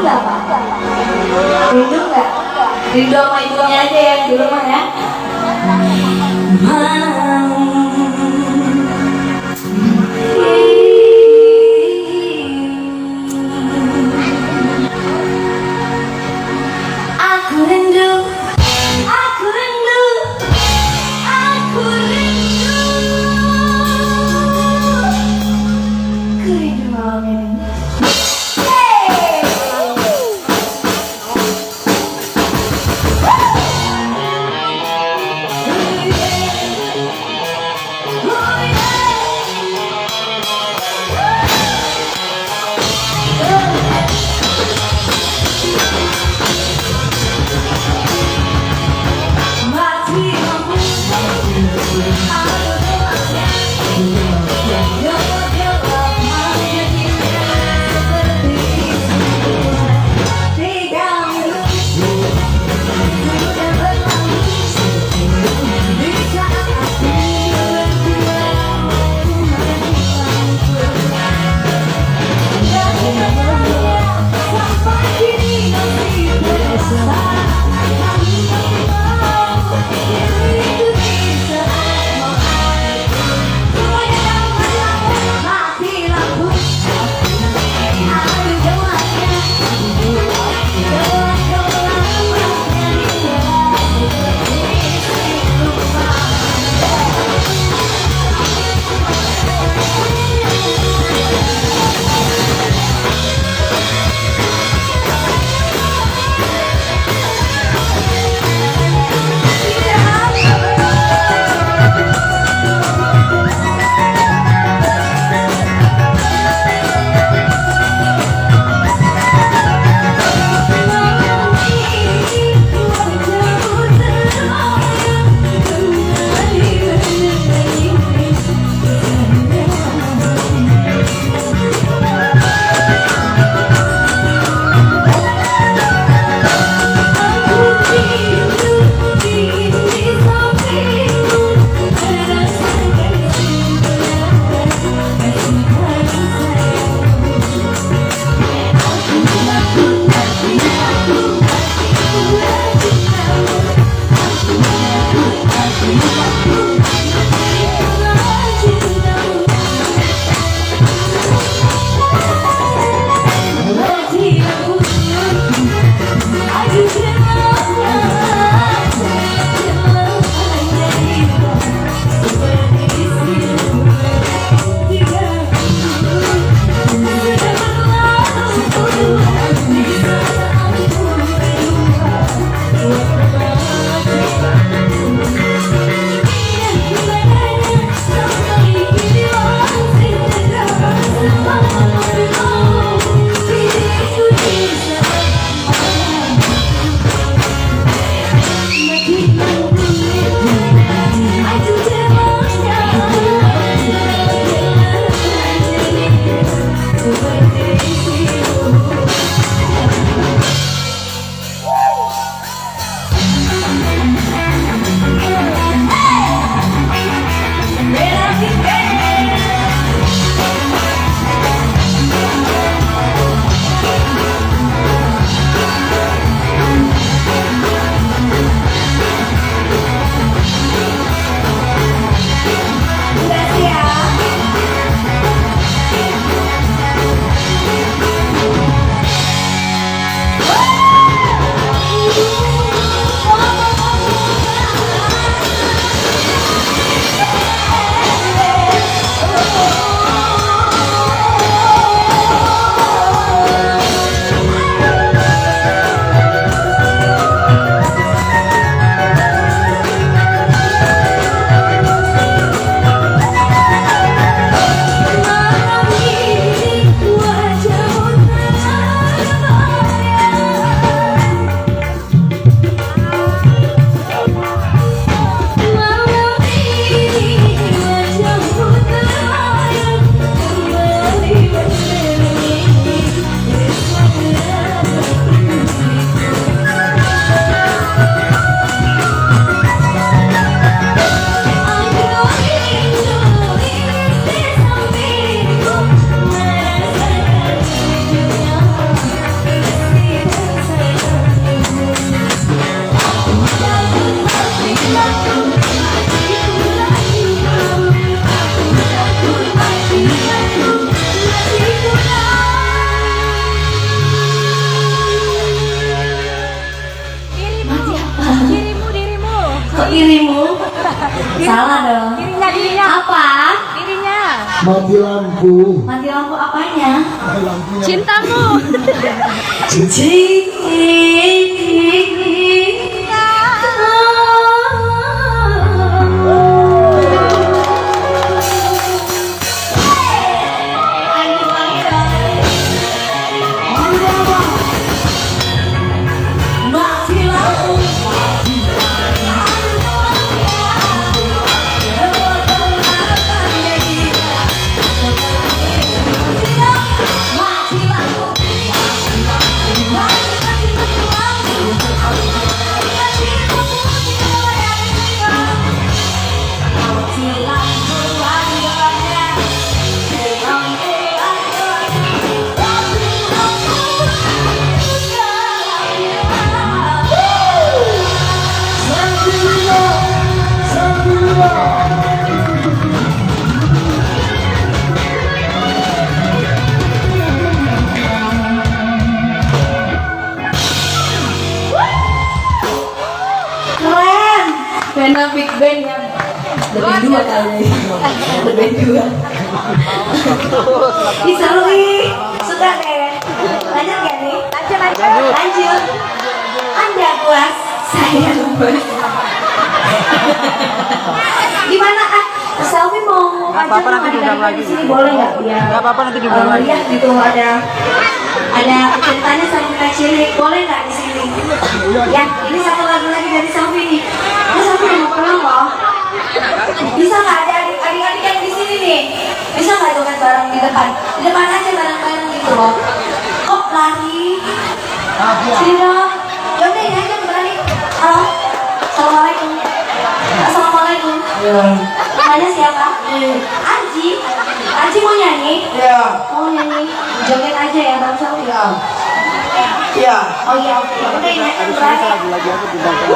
nggak Pak? Rindu nggak? Rindu sama ibunya aja yang di rumah ya. Aku rindu, aku rindu, aku rindu, aku rindu malam ini. Salah dong. Dirinya. Apa? Dirinya. Mati lampu. Mati lampu apanya? Mati lampunya. Cintamu. Keren. Band big band ya. Lebih dua kali. Lebih dua. Seru nih. Suka deh. Lanjut gak nih? Lanjut. Anda puas, saya puas. Gimana Selfie mau Gak apa-apa, nanti diulang lagi. di sini boleh nggak biar? Gak apa-apa, nanti diulang lagi. Lihat gitu ada ceritanya sama kita cilik, boleh nggak di sini? Ya, ini satu lagu lagi dari Selfie nih. Ini Selfie mau pulang loh. Bisa nggak ada adik-adik yang di sini nih? Bisa nggak tuh kan bareng di depan? Di depan aja bareng-bareng gitu loh. Kok lari? Sini dong. Yaudah ini aja berani. Halo. Assalamualaikum. Assalamualaikum. Namanya siapa? Anji. Anji mau nyanyi? Iya. Mau nyanyi. Joget aja ya Bang Selfie. Iya. Iya. Oh iya, oke. Udah ini aja berani. Lagi aku di belakang.